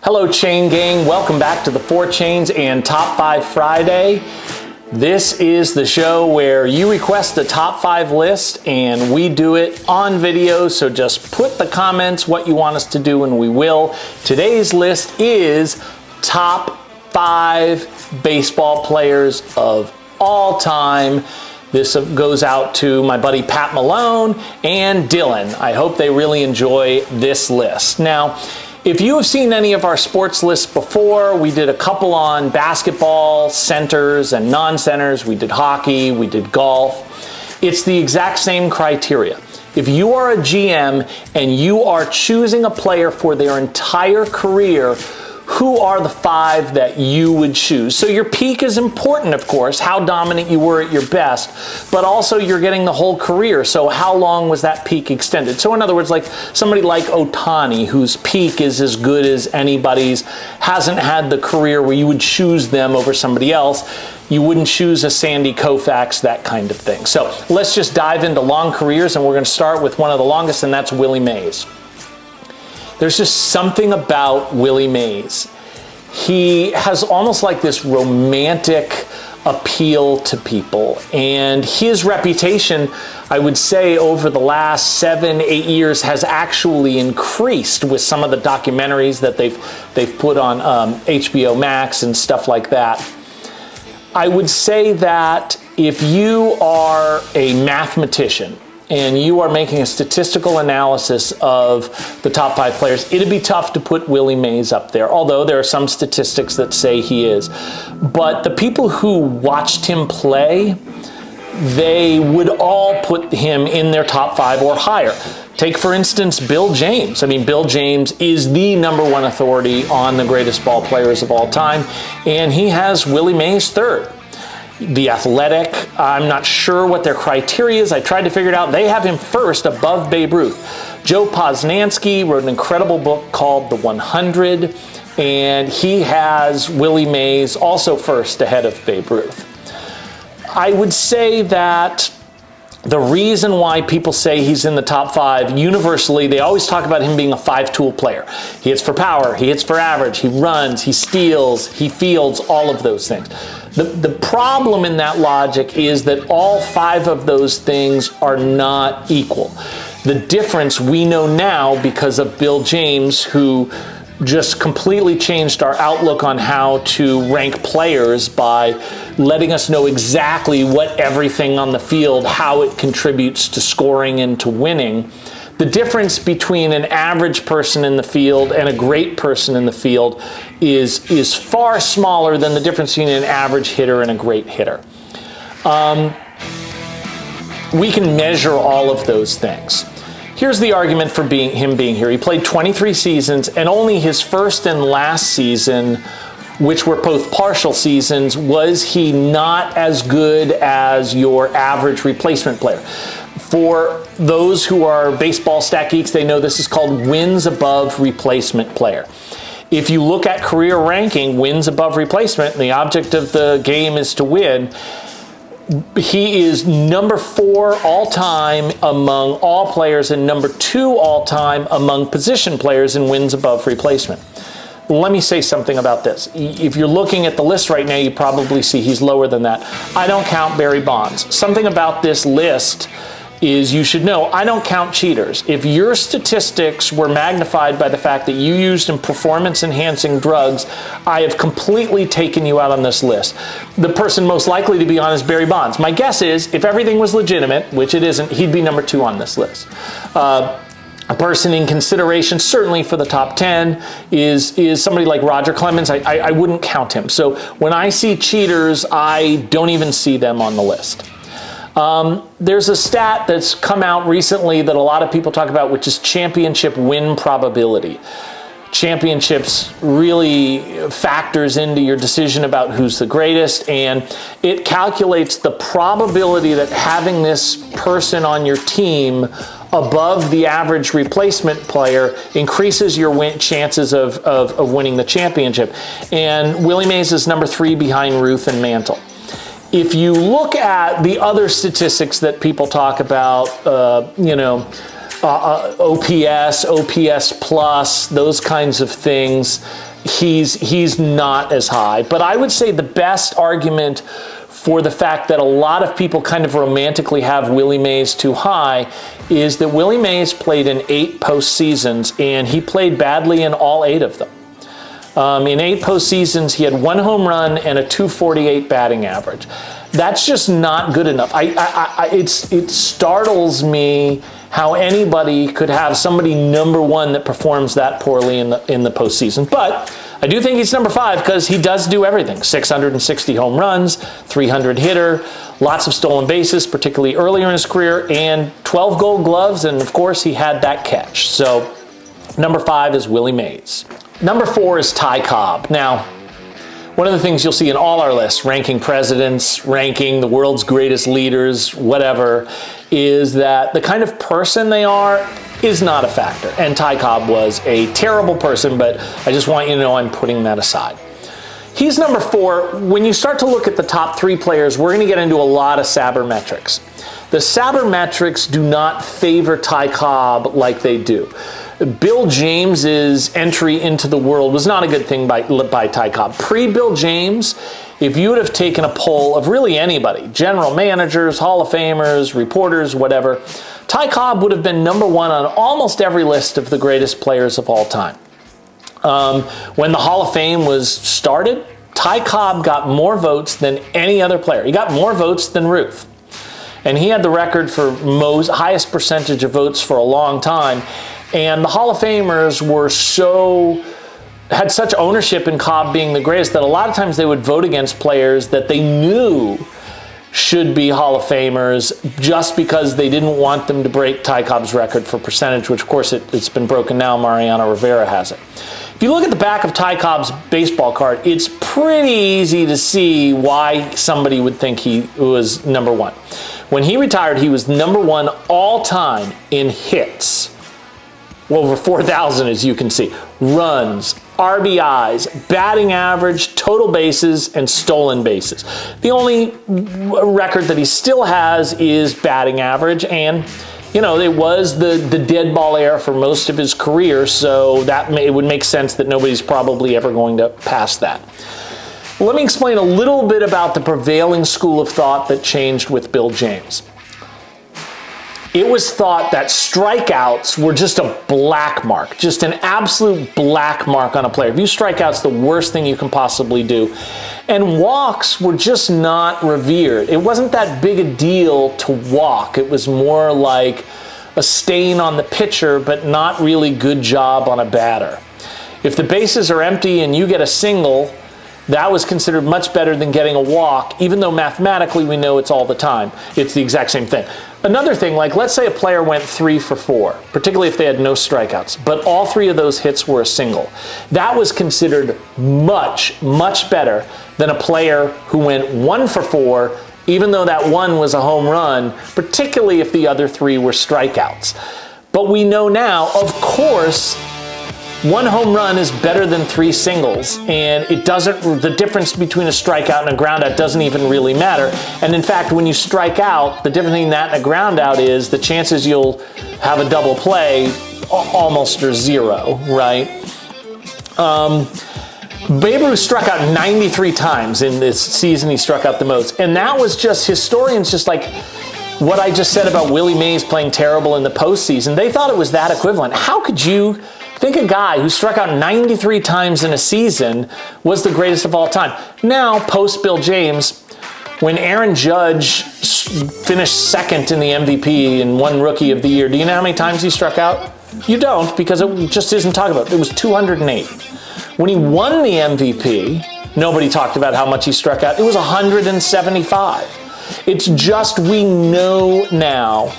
Hello, Chain Gang. Welcome back to the 4 Chains and Top 5 Friday. This is the show where you request a top 5 list and we do it on video. So just put the comments what you want us to do and we will. Today's list is top 5 baseball players of all time. This goes out to my buddy Pat Malone and Dylan. I hope they really enjoy this list. Now, if you have seen any of our sports lists before, we did a couple on basketball, centers and non-centers. We did hockey, we did golf. It's the exact same criteria. If you are a GM and you are choosing a player for their entire career, who are the 5 that you would choose? So your peak is important, of course, how dominant you were at your best, but also you're getting the whole career. So how long was that peak extended? So in other words, like somebody like Ohtani, whose peak is as good as anybody's, hasn't had the career where you would choose them over somebody else. You wouldn't choose a Sandy Koufax, that kind of thing. So let's just dive into long careers, and we're going to start with one of the longest, and that's Willie Mays. There's just something about Willie Mays. He has almost like this romantic appeal to people. And his reputation, I would say, over the last 7-8 years has actually increased with some of the documentaries that they've put on HBO Max and stuff like that. I would say that if you are a mathematician, and you are making a statistical analysis of the top 5 players, it'd be tough to put Willie Mays up there, although there are some statistics that say he is. But the people who watched him play, they would all put him in their top 5 or higher. Take, for instance, Bill James. I mean, Bill James is the #1 authority on the greatest ball players of all time, and he has Willie Mays 3rd. The Athletic, I'm not sure what their criteria is. I tried to figure it out. They have him 1st above Babe Ruth. Joe Posnanski wrote an incredible book called The 100, and he has Willie Mays also 1st ahead of Babe Ruth. I would say that the reason why people say he's in the top 5, universally, they always talk about him being a 5-tool player. He hits for power, he hits for average, he runs, he steals, he fields, all of those things. The problem in that logic is that all 5 of those things are not equal. The difference we know now because of Bill James, who just completely changed our outlook on how to rank players by letting us know exactly what everything on the field, how it contributes to scoring and to winning. The difference between an average person in the field and a great person in the field is far smaller than the difference between an average hitter and a great hitter. We can measure all of those things. Here's the argument for him being here. He played 23 seasons, and only his first and last season, which were both partial seasons, was he not as good as your average replacement player. For those who are baseball stat geeks, they know this is called wins above replacement player. If you look at career ranking, wins above replacement, and the object of the game is to win, he is #4 all-time among all players and #2 all-time among position players in wins above replacement. Let me say something about this. If you're looking at the list right now, you probably see he's lower than that. I don't count Barry Bonds. Something about this list is you should know, I don't count cheaters. If your statistics were magnified by the fact that you used in performance-enhancing drugs, I have completely taken you out on this list. The person most likely to be on is Barry Bonds. My guess is, if everything was legitimate, which it isn't, he'd be #2 on this list. A person in consideration, certainly for the top 10, is somebody like Roger Clemens. I wouldn't count him. So when I see cheaters, I don't even see them on the list. There's a stat that's come out recently that a lot of people talk about, which is championship win probability. Championships really factors into your decision about who's the greatest, and it calculates the probability that having this person on your team above the average replacement player increases your chances of winning the championship. And Willie Mays is #3 behind Ruth and Mantle. If you look at the other statistics that people talk about, OPS, OPS plus, those kinds of things, he's not as high. But I would say the best argument for the fact that a lot of people kind of romantically have Willie Mays too high is that Willie Mays played in 8 postseasons, and he played badly in all 8 of them. In 8 postseasons, he had 1 home run and a .248 batting average. That's just not good enough. It startles me how anybody could have somebody number 1 that performs that poorly in the postseason. But I do think he's number 5 because he does do everything. 660 home runs, 300 hitter, lots of stolen bases, particularly earlier in his career, and 12 gold gloves, and of course he had that catch. So number 5 is Willie Mays. Number 4 is Ty Cobb. Now, one of the things you'll see in all our lists, ranking presidents, ranking the world's greatest leaders, whatever, is that the kind of person they are is not a factor. And Ty Cobb was a terrible person, but I just want you to know I'm putting that aside. He's number 4. When you start to look at the top 3 players, we're going to get into a lot of sabermetrics. The sabermetrics do not favor Ty Cobb like they do. Bill James's entry into the world was not a good thing by Ty Cobb. Pre-Bill James, if you would have taken a poll of really anybody, general managers, Hall of Famers, reporters, whatever, Ty Cobb would have been number 1 on almost every list of the greatest players of all time. When the Hall of Fame was started, Ty Cobb got more votes than any other player. He got more votes than Ruth. And he had the record for highest percentage of votes for a long time. And the Hall of Famers had such ownership in Cobb being the greatest that a lot of times they would vote against players that they knew should be Hall of Famers just because they didn't want them to break Ty Cobb's record for percentage, which of course it's been broken now. Mariano Rivera has it. If you look at the back of Ty Cobb's baseball card, it's pretty easy to see why somebody would think he was number 1. When he retired, he was number 1 all time in hits. Over 4,000, as you can see. Runs, RBIs, batting average, total bases, and stolen bases. The only record that he still has is batting average, and it was the dead ball era for most of his career, so it would make sense that nobody's probably ever going to pass that. Let me explain a little bit about the prevailing school of thought that changed with Bill James. It was thought that strikeouts were just a black mark, just an absolute black mark on a player. If you strike out, it's the worst thing you can possibly do. And walks were just not revered. It wasn't that big a deal to walk. It was more like a stain on the pitcher, but not really good job on a batter. If the bases are empty and you get a single, that was considered much better than getting a walk, even though mathematically we know it's all the time. It's the exact same thing. Another thing, like let's say a player went 3 for 4, particularly if they had no strikeouts, but all 3 of those hits were a single. That was considered much, much better than a player who went 1 for 4, even though that 1 was a home run, particularly if the other 3 were strikeouts. But we know now, of course, 1 home run is better than 3 singles, and the difference between a strikeout and a groundout doesn't even really matter. And in fact, when you strike out, the difference between that and a groundout is the chances you'll have a double play almost are 0, right? Babe Ruth struck out 93 times in this season. He struck out the most, and that was just historians just like what I just said about Willie Mays playing terrible in the postseason. They thought it was that equivalent. How could you think a guy who struck out 93 times in a season was the greatest of all time? Now, post Bill James, when Aaron Judge finished second in the MVP and won Rookie of the Year, do you know how many times he struck out? You don't, because it just isn't talked about. It was 208. When he won the MVP, nobody talked about how much he struck out. It was 175. It's just we know now.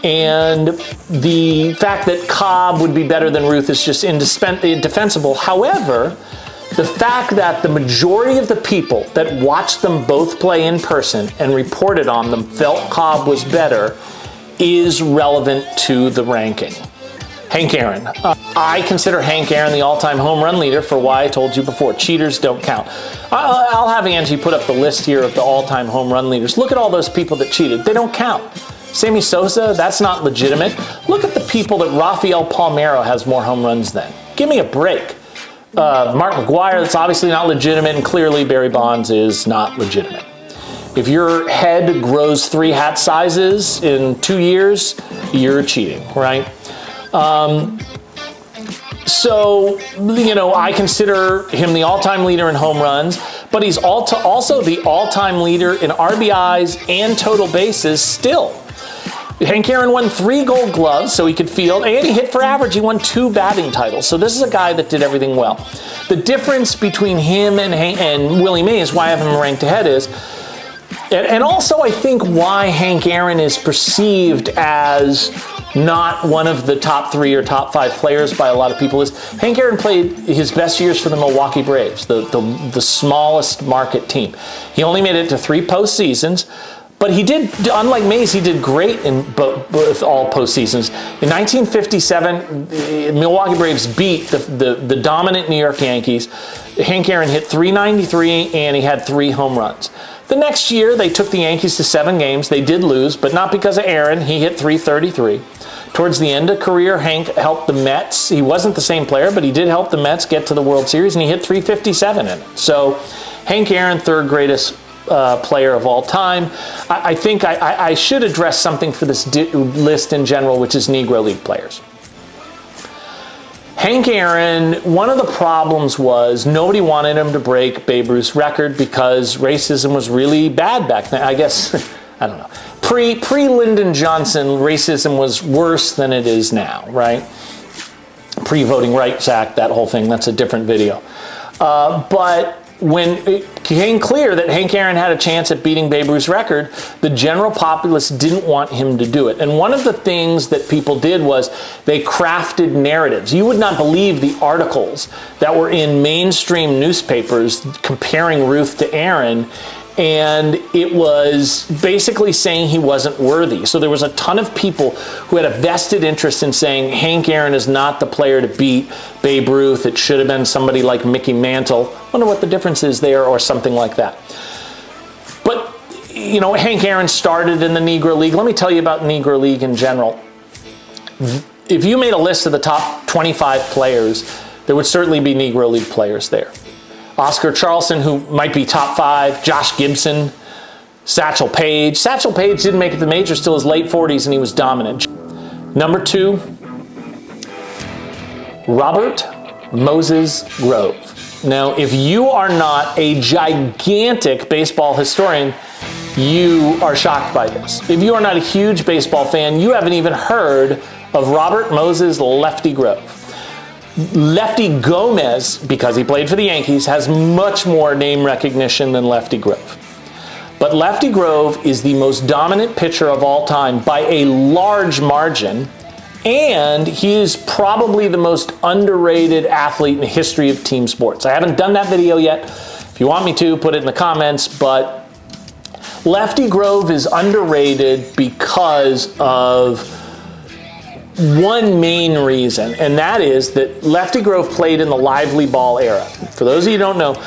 And the fact that Cobb would be better than Ruth is just indefensible. However, the fact that the majority of the people that watched them both play in person and reported on them felt Cobb was better is relevant to the ranking. Hank Aaron. I consider Hank Aaron the all-time home run leader for why I told you before. Cheaters don't count. I'll have Angie put up the list here of the all-time home run leaders. Look at all those people that cheated. They don't count. Sammy Sosa, that's not legitimate. Look at the people that Rafael Palmeiro has more home runs than. Give me a break. Mark McGwire, that's obviously not legitimate, and clearly Barry Bonds is not legitimate. If your head grows 3 hat sizes in 2 years, you're cheating, right? So, I consider him the all-time leader in home runs, but he's also the all-time leader in RBIs and total bases still. Hank Aaron won 3 Gold Gloves, so he could field, and he hit for average. He won 2 batting titles. So this is a guy that did everything well. The difference between him and Willie Mays, why I have him ranked ahead, is, and also I think why Hank Aaron is perceived as not one of the top 3 or top 5 players by a lot of people, is Hank Aaron played his best years for the Milwaukee Braves, the smallest market team. He only made it to 3 postseasons. But he did, unlike Mays, he did great in both all postseasons. In 1957, the Milwaukee Braves beat the dominant New York Yankees. Hank Aaron hit .393 and he had 3 home runs. The next year, they took the Yankees to 7 games. They did lose, but not because of Aaron. He hit .333. Towards the end of career, Hank helped the Mets. He wasn't the same player, but he did help the Mets get to the World Series, and he hit .357 in it. So Hank Aaron, 3rd greatest player of all time. I think I should address something for this list in general, which is Negro League players. Hank Aaron, one of the problems was nobody wanted him to break Babe Ruth's record because racism was really bad back then. I guess, I don't know. Pre-Lyndon Johnson, racism was worse than it is now, right? Pre-Voting Rights Act, that whole thing, that's a different video. But when it became clear that Hank Aaron had a chance at beating Babe Ruth's record, the general populace didn't want him to do it. And one of the things that people did was they crafted narratives. You would not believe the articles that were in mainstream newspapers comparing Ruth to Aaron, and it was basically saying he wasn't worthy. So there was a ton of people who had a vested interest in saying Hank Aaron is not the player to beat Babe Ruth. It should have been somebody like Mickey Mantle. Wonder what the difference is there, or something like that. But, Hank Aaron started in the Negro League. Let me tell you about Negro League in general. If you made a list of the top 25 players, there would certainly be Negro League players there. Oscar Charleston, who might be top 5, Josh Gibson, Satchel Paige. Satchel Paige didn't make it to the majors till his late 40s, and he was dominant. Number 2, Robert Moses Grove. Now, if you are not a gigantic baseball historian, you are shocked by this. If you are not a huge baseball fan, you haven't even heard of Robert Moses Lefty Grove. Lefty Gomez, because he played for the Yankees, has much more name recognition than Lefty Grove. But Lefty Grove is the most dominant pitcher of all time by a large margin, and he is probably the most underrated athlete in the history of team sports. I haven't done that video yet. If you want me to, put it in the comments, but Lefty Grove is underrated because of one main reason, and that is that Lefty Grove played in the lively ball era. For those of you who don't know,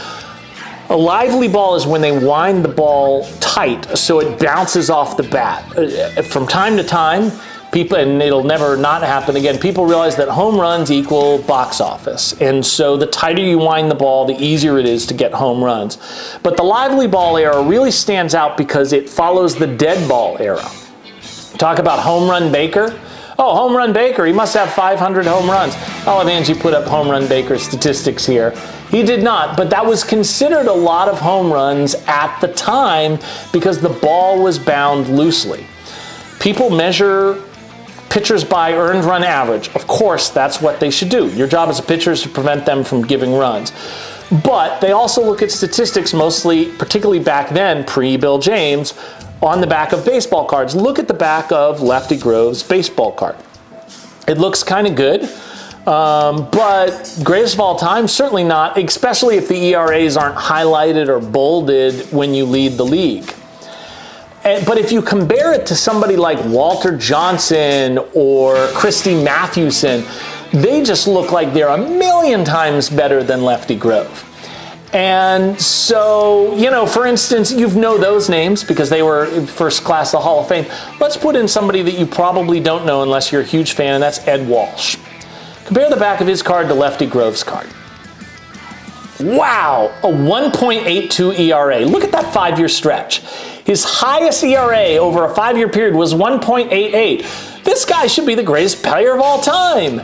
a lively ball is when they wind the ball tight so it bounces off the bat. From time to time, people, and it'll never not happen again, people realize that home runs equal box office. And so the tighter you wind the ball, the easier it is to get home runs. But the lively ball era really stands out because it follows the dead ball era. Talk about Home Run Baker. Oh, Home Run Baker, he must have 500 home runs. I'll have Angie put up Home Run Baker statistics here. He did not, but that was considered a lot of home runs at the time because the ball was bound loosely. People measure pitchers by earned run average. Of course, that's what they should do. Your job as a pitcher is to prevent them from giving runs. But they also look at statistics mostly, particularly back then, pre-Bill James, on the back of baseball cards. Look at the back of Lefty Grove's baseball card. It looks kind of good, but greatest of all time, certainly not, especially if the ERAs aren't highlighted or bolded when you lead the league. But if you compare it to somebody like Walter Johnson or Christy Mathewson, they just look like they're a million times better than Lefty Grove. And so, for instance, you know those names because they were first class of the Hall of Fame. Let's put in somebody that you probably don't know unless you're a huge fan, and that's Ed Walsh. Compare the back of his card to Lefty Grove's card. Wow, a 1.82 ERA. Look at that 5-year stretch. His highest ERA over a 5-year period was 1.88. This guy should be the greatest player of all time.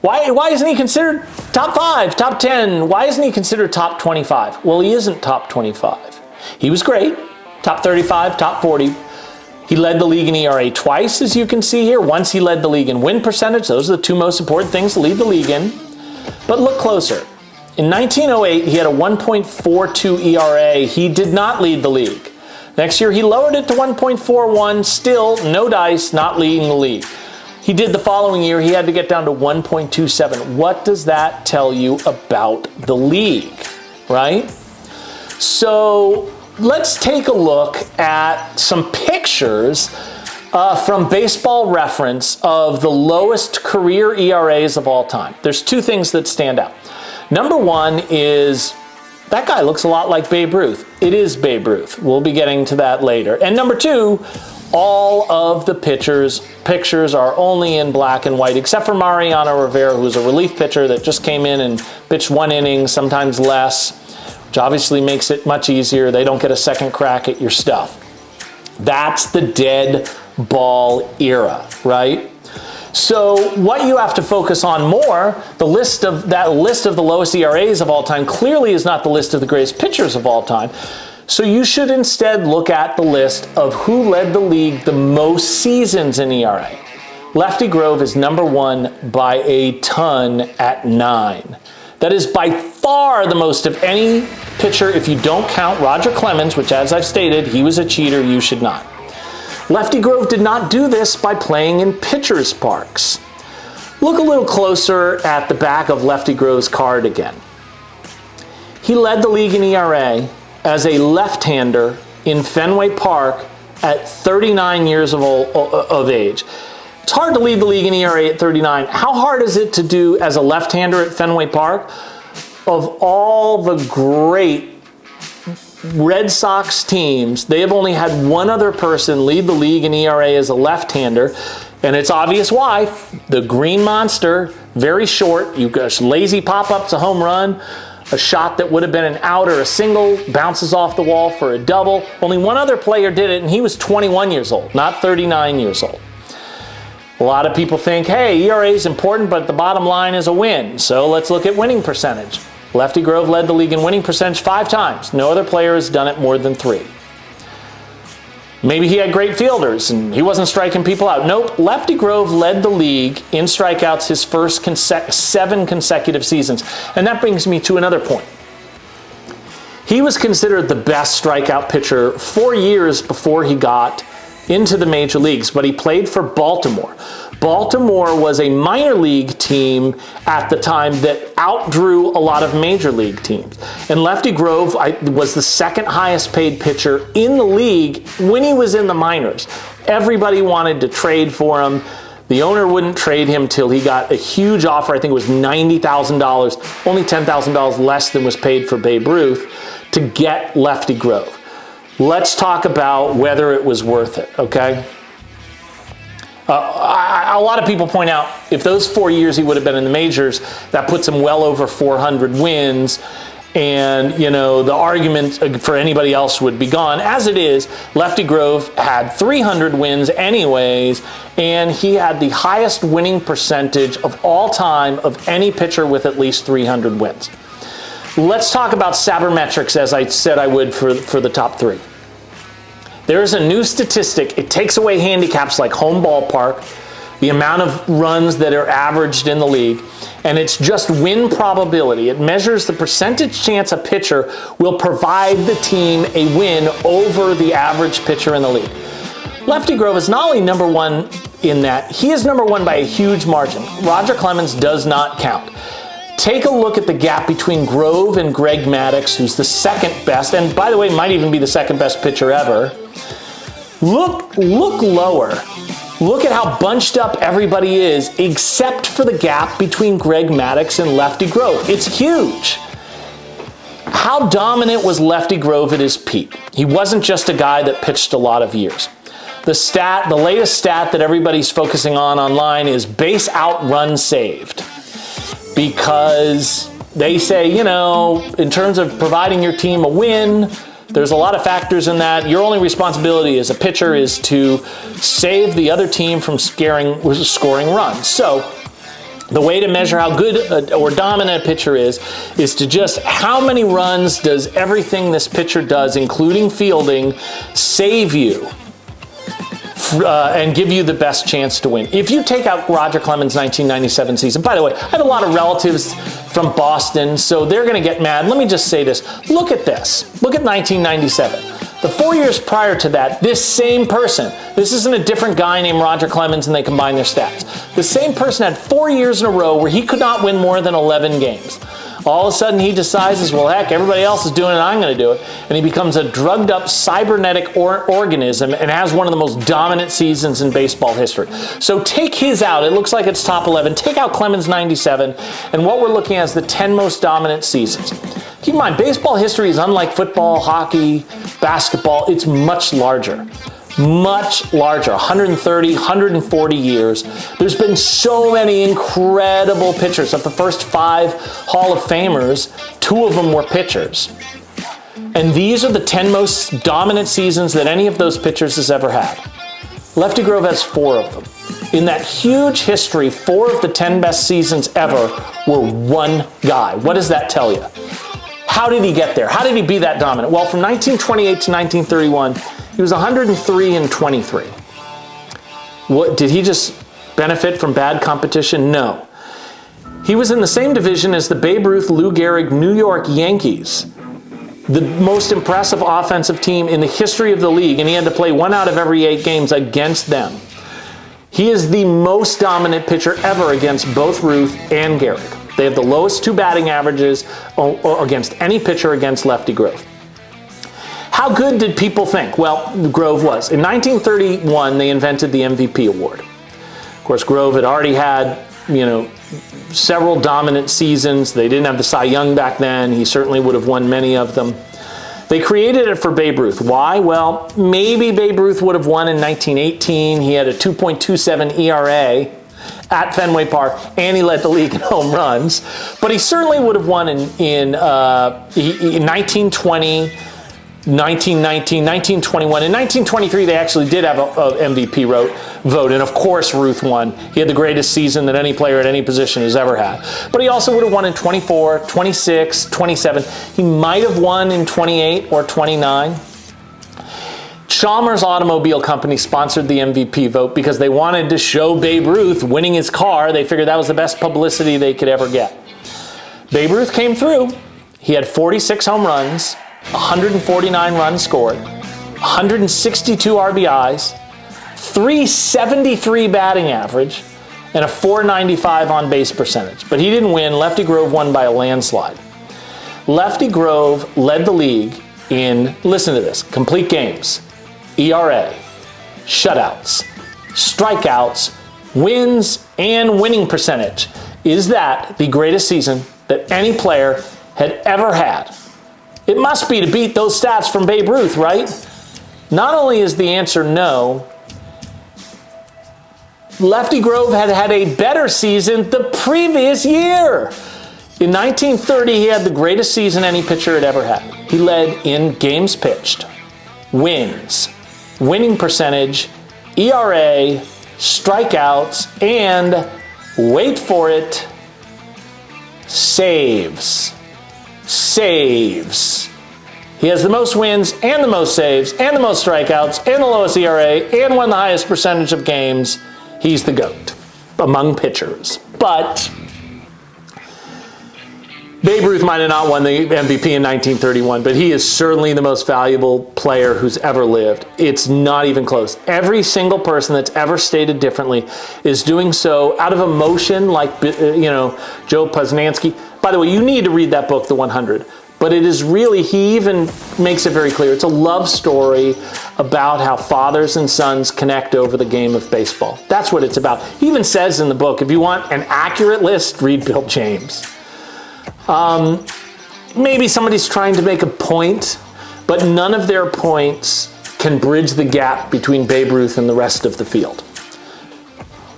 Why isn't he considered top 5, top 10? Why isn't he considered top 25? Well, he isn't top 25. He was great, top 35, top 40. He led the league in ERA twice, as you can see here. Once he led the league in win percentage. Those are the two most important things to lead the league in. But look closer. In 1908, he had a 1.42 ERA. He did not lead the league. Next year, he lowered it to 1.41. Still, no dice, not leading the league. He did the following year. He had to get down to 1.27. What does that tell you about the league, right? So let's take a look at some pictures from Baseball Reference of the lowest career ERAs of all time. There's two things that stand out. Number one is that guy looks a lot like Babe Ruth. It is Babe Ruth. We'll be getting to that later. And number two, all of the pictures are only in black and white, except for Mariano Rivera, who's a relief pitcher that just came in and pitched 1 inning, sometimes less, which obviously makes it much easier. They don't get a second crack at your stuff. That's the dead ball era, right? So what you have to focus on more, the list of the lowest ERAs of all time clearly is not the list of the greatest pitchers of all time. So you should instead look at the list of who led the league the most seasons in ERA. Lefty Grove is number 1 by a ton at 9. That is by far the most of any pitcher if you don't count Roger Clemens, which, as I've stated, he was a cheater. You should not. Lefty Grove did not do this by playing in pitchers' parks. Look a little closer at the back of Lefty Grove's card again. He led the league in ERA as a left-hander in Fenway Park at 39 years of age. It's hard to lead the league in ERA at 39. How hard is it to do as a left-hander at Fenway Park? Of all the great Red Sox teams, they have only had one other person lead the league in ERA as a left-hander, and it's obvious why. The Green Monster, very short, you got lazy pop-ups, a home run, a shot that would have been an out or a single, bounces off the wall for a double. Only one other player did it, and he was 21 years old, not 39 years old. A lot of people think, hey, ERA is important, but the bottom line is a win. So let's look at winning percentage. Lefty Grove led the league in winning percentage 5 times. No other player has done it more than 3. Maybe he had great fielders and he wasn't striking people out. Nope, Lefty Grove led the league in strikeouts his first 7 consecutive seasons. And that brings me to another point. He was considered the best strikeout pitcher 4 years before he got into the major leagues, but he played for Baltimore. Baltimore was a minor league team at the time that outdrew a lot of major league teams. And Lefty Grove was the second highest paid pitcher in the league when he was in the minors. Everybody wanted to trade for him. The owner wouldn't trade him till he got a huge offer. I think it was $90,000, only $10,000 less than was paid for Babe Ruth to get Lefty Grove. Let's talk about whether it was worth it, okay? A lot of people point out if those 4 years he would have been in the majors, that puts him well over 400 wins. And, you know, the argument for anybody else would be gone. As it is, Lefty Grove had 300 wins anyways, and he had the highest winning percentage of all time of any pitcher with at least 300 wins. Let's talk about sabermetrics, as I said I would for the top 3. There's a new statistic. It takes away handicaps like home ballpark, the amount of runs that are averaged in the league, and it's just win probability. It measures the percentage chance a pitcher will provide the team a win over the average pitcher in the league. Lefty Grove is not only number 1 in that, he is number 1 by a huge margin. Roger Clemens does not count. Take a look at the gap between Grove and Greg Maddux, who's the second best, and by the way, might even be the second best pitcher ever. Look lower. Look at how bunched up everybody is, except for the gap between Greg Maddux and Lefty Grove. It's huge. How dominant was Lefty Grove at his peak? He wasn't just a guy that pitched a lot of years. The latest stat that everybody's focusing on online is base out run saved. Because They say, you know, in terms of providing your team a win, there's a lot of factors in that. Your only responsibility as a pitcher is to save the other team from scoring runs. So the way to measure how good or dominant a pitcher is to just how many runs does everything this pitcher does, including fielding, save you and give you the best chance to win. If you take out Roger Clemens' 1997 season, by the way, I have a lot of relatives from Boston, so they're going to get mad. Let me just say this. Look at this. Look at 1997. The 4 years prior to that, this same person, this isn't a different guy named Roger Clemens and they combine their stats. The same person had 4 years in a row where he could not win more than 11 games. All of a sudden he decides, well, heck, everybody else is doing it, I'm going to do it. And he becomes a drugged up cybernetic organism and has one of the most dominant seasons in baseball history. So take his out. It looks like it's top 11. Take out Clemens 97, and what we're looking at is the 10 most dominant seasons. Keep in mind, baseball history is unlike football, hockey, basketball. It's much larger. Much larger, 130, 140 years. There's been so many incredible pitchers. Of the first 5 Hall of Famers, 2 of them were pitchers. And these are the 10 most dominant seasons that any of those pitchers has ever had. Lefty Grove has 4 of them. In that huge history, 4 of the 10 best seasons ever were one guy. What does that tell you? How did he get there? How did he be that dominant? Well, from 1928 to 1931, he was 103 and 23. What, did he just benefit from bad competition? No. He was in the same division as the Babe Ruth, Lou Gehrig New York Yankees, the most impressive offensive team in the history of the league, and he had to play 1 out of every 8 games against them. He is the most dominant pitcher ever against both Ruth and Gehrig. They have the lowest 2 batting averages against any pitcher against Lefty Grove. How good did people think? Well, Grove was. In 1931, they invented the MVP award. Of course, Grove had already had, several dominant seasons. They didn't have the Cy Young back then. He certainly would have won many of them. They created it for Babe Ruth. Why? Well, maybe Babe Ruth would have won in 1918. He had a 2.27 ERA at Fenway Park, and he led the league in home runs. But he certainly would have won in 1920, 1919, 1921. In 1923, they actually did have a MVP vote, and of course Ruth won. He had the greatest season that any player at any position has ever had. But he also would have won in 24, 26, 27. He might have won in 28 or 29. Chalmers Automobile Company sponsored the MVP vote because they wanted to show Babe Ruth winning his car. They figured that was the best publicity they could ever get. Babe Ruth came through. He had 46 home runs, 149 runs scored, 162 RBIs, 373 batting average, and a 495 on base percentage. But he didn't win. Lefty Grove won by a landslide. Lefty Grove led the league in, listen to this, complete games, ERA, shutouts, strikeouts, wins, and winning percentage. Is that the greatest season that any player had ever had? It must be to beat those stats from Babe Ruth, right? Not only is the answer no, Lefty Grove had had a better season the previous year. In 1930, he had the greatest season any pitcher had ever had. He led in games pitched, wins, winning percentage, ERA, strikeouts, and, wait for it, saves. Saves. He has the most wins and the most saves and the most strikeouts and the lowest ERA and won the highest percentage of games. He's the GOAT among pitchers. But Babe Ruth might have not won the MVP in 1931, but he is certainly the most valuable player who's ever lived. It's not even close. Every single person that's ever stated differently is doing so out of emotion, like, Joe Posnanski. By the way, you need to read that book, The 100. But it is really, he even makes it very clear. It's a love story about how fathers and sons connect over the game of baseball. That's what it's about. He even says in the book, if you want an accurate list, read Bill James. Maybe somebody's trying to make a point, but none of their points can bridge the gap between Babe Ruth and the rest of the field.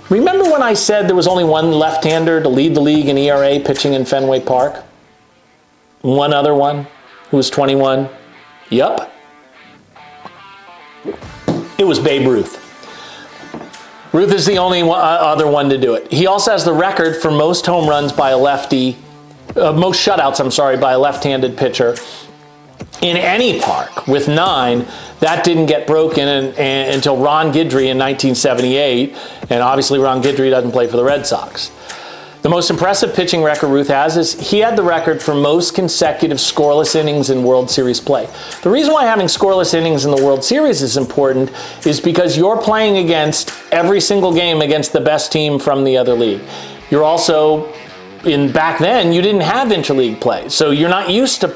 Remember when I said there was only one left-hander to lead the league in ERA pitching in Fenway Park? one other one who was 21? Yup. It was Babe Ruth. Ruth is the only other one to do it. He also has the record for most home runs by a lefty, most shutouts, by a left-handed pitcher in any park with 9. That didn't get broken until Ron Guidry in 1978, and obviously Ron Guidry doesn't play for the Red Sox. The most impressive pitching record Ruth has is he had the record for most consecutive scoreless innings in World Series play. The reason why having scoreless innings in the World Series is important is because you're playing against every single game against the best team from the other league. You're also, back then, you didn't have interleague play, so you're not used to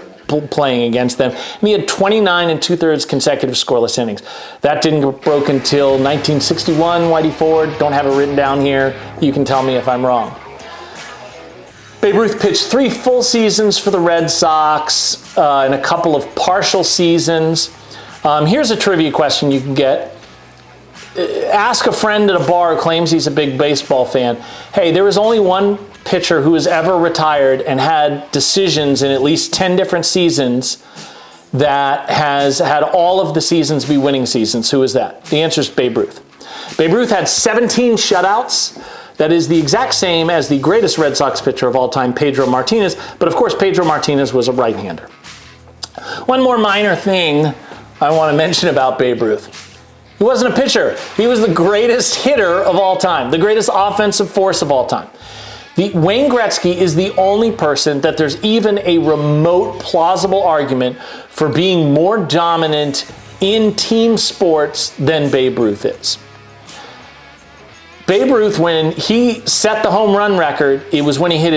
playing against them. And he had 29 2/3 consecutive scoreless innings. That didn't get broken until 1961, Whitey Ford. Don't have it written down here. You can tell me if I'm wrong. Babe Ruth pitched 3 full seasons for the Red Sox and a couple of partial seasons. Here's a trivia question you can get. Ask a friend at a bar who claims he's a big baseball fan. Hey, there was only one pitcher who has ever retired and had decisions in at least 10 different seasons that has had all of the seasons be winning seasons. Who is that? The answer is Babe Ruth. Babe Ruth had 17 shutouts. That is the exact same as the greatest Red Sox pitcher of all time, Pedro Martinez. But of course, Pedro Martinez was a right-hander. One more minor thing I want to mention about Babe Ruth. He wasn't a pitcher. He was the greatest hitter of all time, the greatest offensive force of all time. Wayne Gretzky is the only person that there's even a remote plausible argument for being more dominant in team sports than Babe Ruth is. Babe Ruth, when he set the home run record, it was when he hit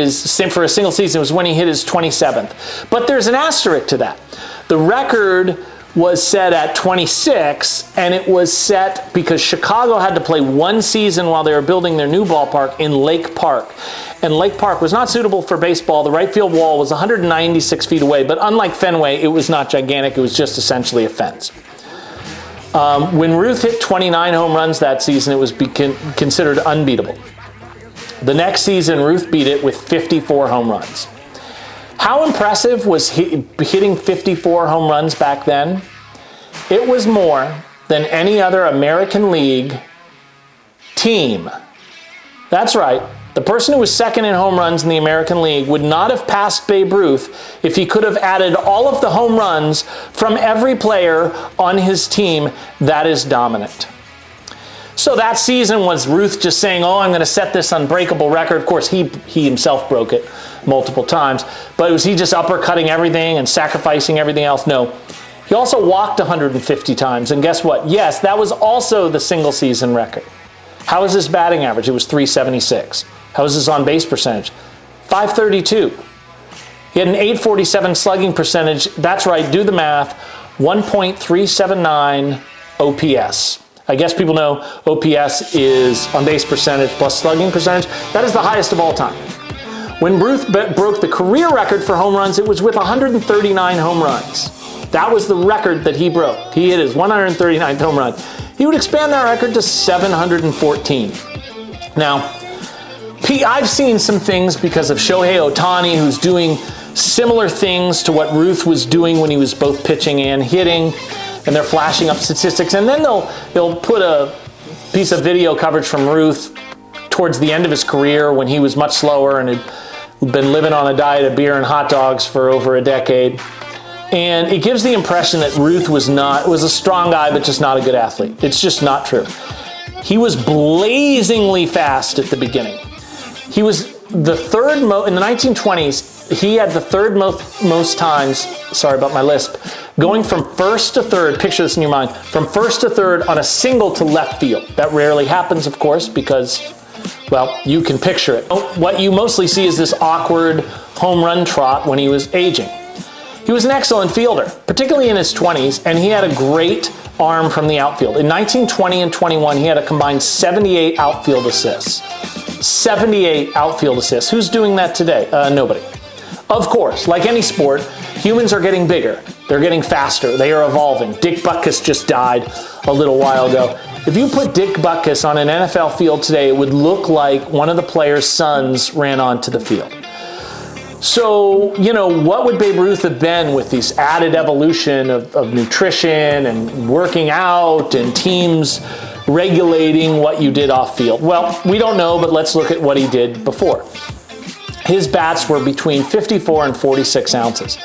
for a single season, it was when he hit his 27th. But there's an asterisk to that. The record was set at 26, and it was set because Chicago had to play one season while they were building their new ballpark in Lake Park. And Lake Park was not suitable for baseball. The right field wall was 196 feet away, but unlike Fenway, it was not gigantic. It was just essentially a fence. When Ruth hit 29 home runs that season, it was considered unbeatable. The next season, Ruth beat it with 54 home runs. How impressive was hitting 54 home runs back then? It was more than any other American League team. That's right. The person who was second in home runs in the American League would not have passed Babe Ruth if he could have added all of the home runs from every player on his team that is dominant. So that season was Ruth just saying, oh, I'm going to set this unbreakable record. Of course, he himself broke it multiple times. But was he just uppercutting everything and sacrificing everything else? No. He also walked 150 times. And guess what? Yes, that was also the single season record. How was his batting average? It was .376. How was his on-base percentage? .532. He had an .847 slugging percentage. That's right, do the math. 1.379 OPS. I guess people know OPS is on-base percentage plus slugging percentage. That is the highest of all time. When Ruth broke the career record for home runs, it was with 139 home runs. That was the record that he broke. He hit his 139th home run. He would expand that record to 714. Now, I've seen some things because of Shohei Ohtani, who's doing similar things to what Ruth was doing when he was both pitching and hitting, and they're flashing up statistics. And then they'll put a piece of video coverage from Ruth towards the end of his career when he was much slower and had been living on a diet of beer and hot dogs for over a decade. And it gives the impression that Ruth was a strong guy, but just not a good athlete. It's just not true. He was blazingly fast at the beginning. He was the third in the 1920s, he had the third most times, sorry about my lisp, going from first to third, picture this in your mind, from first to third on a single to left field. That rarely happens, of course, because, well, you can picture it. What you mostly see is this awkward home run trot when he was aging. He was an excellent fielder, particularly in his 20s, and he had a great arm from the outfield. In 1920 and 21, he had a combined 78 outfield assists. 78 outfield assists. Who's doing that today? Nobody. Of course, like any sport, humans are getting bigger. They're getting faster. They are evolving. Dick Butkus just died a little while ago. If you put Dick Butkus on an NFL field today, it would look like one of the players' sons ran onto the field. So, you know, what would Babe Ruth have been with this added evolution of nutrition and working out and teams regulating what you did off field? Well, we don't know, but let's look at what he did before. His bats were between 54 and 46 ounces.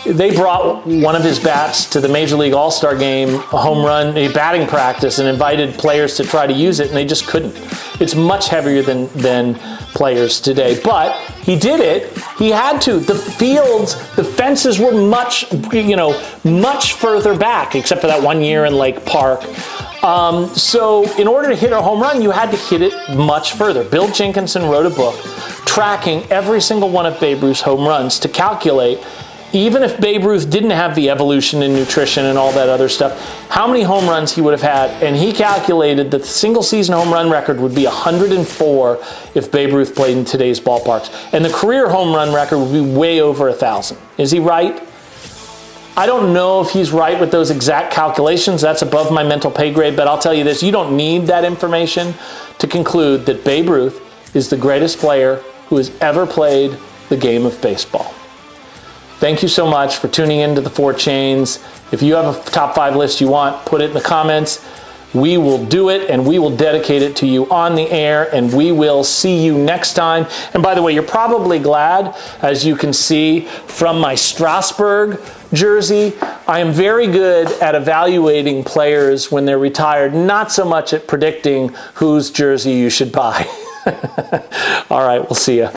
They brought one of his bats to the Major League All-Star game, a home run, a batting practice, and invited players to try to use it, and they just couldn't. It's much heavier than players today, but he did it. He had to. The fields, the fences were much further back, except for that 1 year in Lake Park. So in order to hit a home run, you had to hit it much further. Bill Jenkinson wrote a book tracking every single one of Babe Ruth's home runs to calculate, even if Babe Ruth didn't have the evolution in nutrition and all that other stuff, how many home runs he would have had. And he calculated that the single season home run record would be 104 if Babe Ruth played in today's ballparks. And the career home run record would be way over 1,000. Is he right? I don't know if he's right with those exact calculations. That's above my mental pay grade, but I'll tell you this, you don't need that information to conclude that Babe Ruth is the greatest player who has ever played the game of baseball. Thank you so much for tuning into the Four Chains. If you have a top 5 list you want, put it in the comments. We will do it, and we will dedicate it to you on the air, and we will see you next time. And by the way, you're probably glad, as you can see from my Strasburg jersey, I am very good at evaluating players when they're retired, not so much at predicting whose jersey you should buy. All right, we'll see you.